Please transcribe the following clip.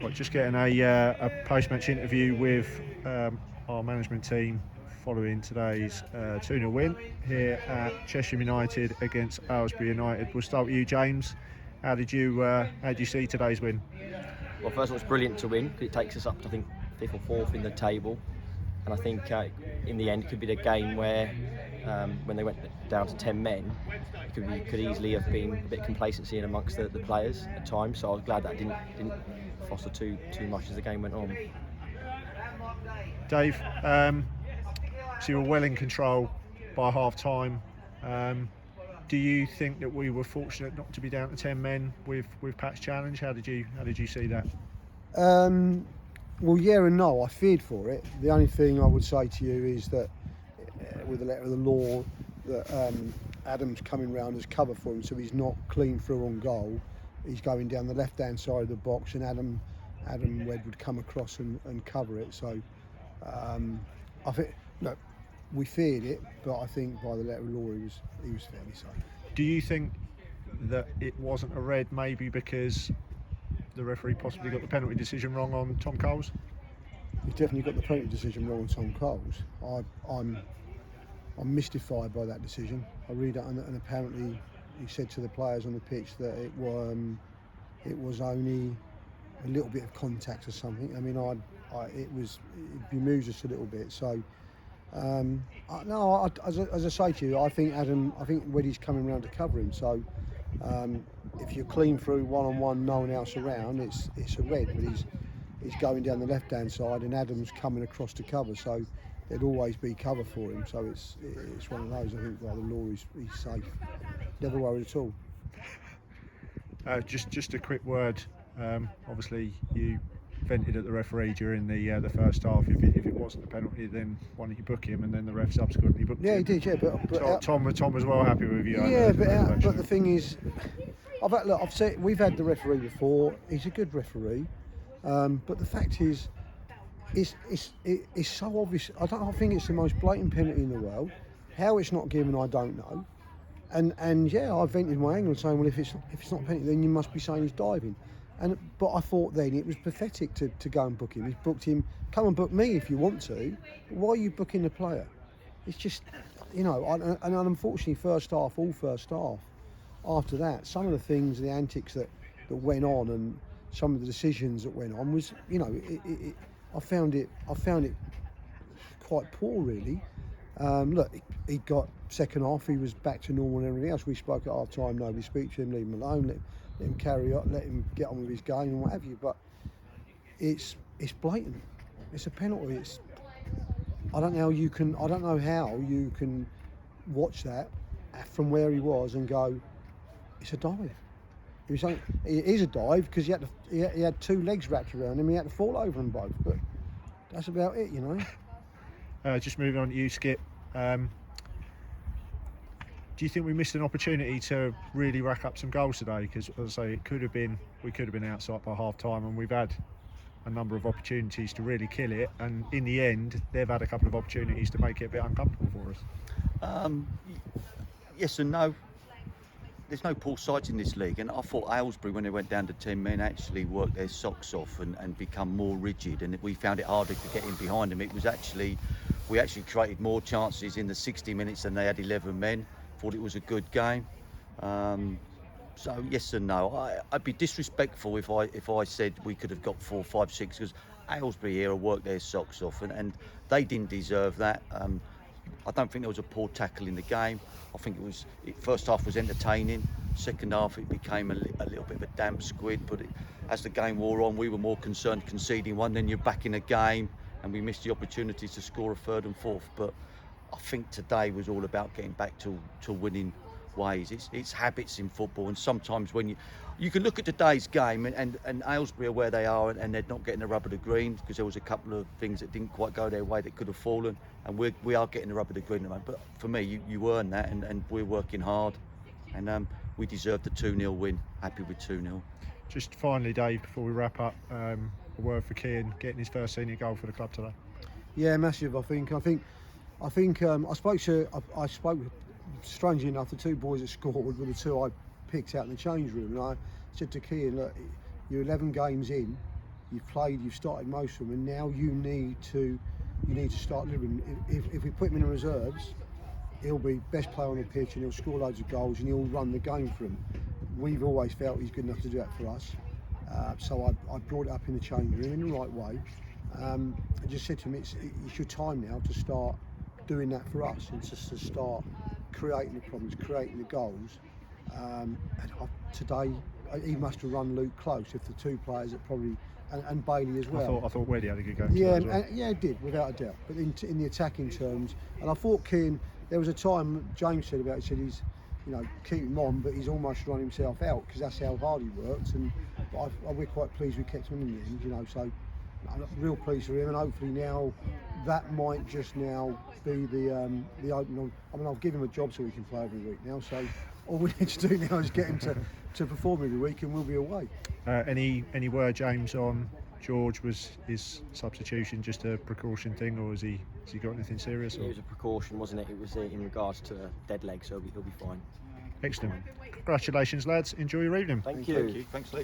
Right, just getting a post-match interview with our management team following today's 2-0 win here at Cheshire United against Aylesbury United. We'll start with you, James. How did you see today's win? Well, first of all, it's brilliant to win because it takes us up to, I think, 5th or 4th in the table. And I think in the end, it could be the game where, when they went down to 10 men, it could easily have been a bit of complacency in amongst the players at times. So I was glad that didn't foster too much as the game went on. Dave, so you were well in control by half-time. Do you think that we were fortunate not to be down to 10 men with Pat's challenge? How did you see that? Well, yeah and no. I feared for it. The only thing I would say to you is that with the letter of the law, that Adam's coming round as cover for him, so he's not clean through on goal. He's going down the left-hand side of the box, and Adam Webb would come across and cover it. So I think, look, we feared it, but I think by the letter of the law, he was fairly safe. Do you think that it wasn't a red, maybe because the referee possibly got the penalty decision wrong on Tom Coles? He definitely got the penalty decision wrong on Tom Coles. I'm mystified by that decision. I read it, and apparently he said to the players on the pitch that it was only a little bit of contact or something. I mean, it bemused us a little bit. So, as I say to you, I think Weddy's coming around to cover him. So, if you're clean through one-on-one, no one else around, it's a red. But he's going down the left-hand side, and Adam's coming across to cover. So there'd always be cover for him. So it's one of those. I think by the law, he's safe. Never worried at all. Just a quick word. Obviously, you vented at the referee during the first half. If it wasn't a penalty, then why don't you book him? And then the ref subsequently booked him. Yeah, he did. Yeah, but Tom was well happy with you. Yeah, but the thing is, I've said we've had the referee before. He's a good referee, but the fact is, it's so obvious. I think it's the most blatant penalty in the world. How it's not given, I don't know. And yeah, I vented my angle saying, well, if it's not a penalty, then you must be saying he's diving. But I thought then it was pathetic to go and book him. He's booked him. Come and book me if you want to. But why are you booking the player? It's just, and unfortunately, all first half. After that, some of the things, the antics that went on, and some of the decisions that went on was, I found it quite poor, really. Look, he got second half. He was back to normal and everything else. We spoke at half time. Nobody speak to him. Leave him alone. Let him carry on. Let him get on with his game and what have you. But it's blatant. It's a penalty. I don't know how you can watch that from where he was and go, it's a dive. It is a dive because he had two legs wrapped around him. He had to fall over them both. But that's about it, Just moving on to you, Skip. Do you think we missed an opportunity to really rack up some goals today? Because, as I say, we could have been outside by half time, and we've had a number of opportunities to really kill it. And in the end, they've had a couple of opportunities to make it a bit uncomfortable for us. Yes and no. There's no poor sides in this league, and I thought Aylesbury, when they went down to 10 men, actually worked their socks off and become more rigid, and we found it harder to get in behind them. We actually created more chances in the 60 minutes than they had 11 men. Thought it was a good game. So yes and no. I'd be disrespectful if I said we could have got 4, 5, 6, because Aylesbury here have worked their socks off, and they didn't deserve that. I don't think there was a poor tackle in the game. I think first half was entertaining. Second half it became a little bit of a damp squid. But as the game wore on, we were more concerned conceding one. Then you're back in a game, and we missed the opportunities to score a third and fourth. But I think today was all about getting back to winning ways. It's habits in football, and sometimes when you can look at today's game and Aylesbury are where they are, and they're not getting the rub of the green because there was a couple of things that didn't quite go their way that could have fallen, and we are getting the rub of the green at the moment. But for me, you earn that, and we're working hard, and we deserve the 2-0 win. Happy with 2-0. Just finally, Dave, before we wrap up, a word for Kean getting his first senior goal for the club today. Yeah, massive. I spoke with, strangely enough, the two boys that scored were the two I picked out in the change room, and I said to Kean, look, you're 11 games in, You've played, you've started most of them, and now you need to start delivering. If we put him in the reserves, he'll be best player on the pitch and he'll score loads of goals and he'll run the game for him. We've always felt he's good enough to do that for us. So I brought it up in the changing room in the right way. I just said to him, it's your time now to start doing that for us and just to start creating the problems, creating the goals. Today, he must have run Luke close if the two players that probably, and Bailey as well. I thought Weddy had a good game. Yeah, as well. yeah, it did, without a doubt. But in the attacking terms, and I thought Keane, there was a time James said about, he said he's, keep him on, but he's almost run himself out because that's how hard he works. And we're quite pleased we kept him in the end, so I'm real pleased for him. And hopefully now that might just now be the opening. I'll give him a job so he can play every week now. So all we need to do now is get him to perform every week, and we'll be away. Any word, James, on George? Was his substitution just a precaution thing, or has he got anything serious? It was a precaution, wasn't it? It was in regards to a dead leg, so he'll be fine. Excellent. Congratulations, lads. Enjoy your evening. Thank you. Thank you. Thanks, Lee.